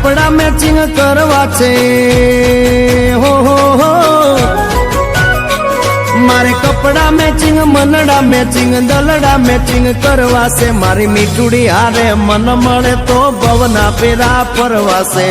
કપડા મેચિંગ કરવા છે હો હો હો મારે કપડા મેચિંગ મનડા મેચિંગ દલડા મેચિંગ કરવા છે મારી મીઠુડી હારે મન મળે તો ભવના પેરા ફરવા છે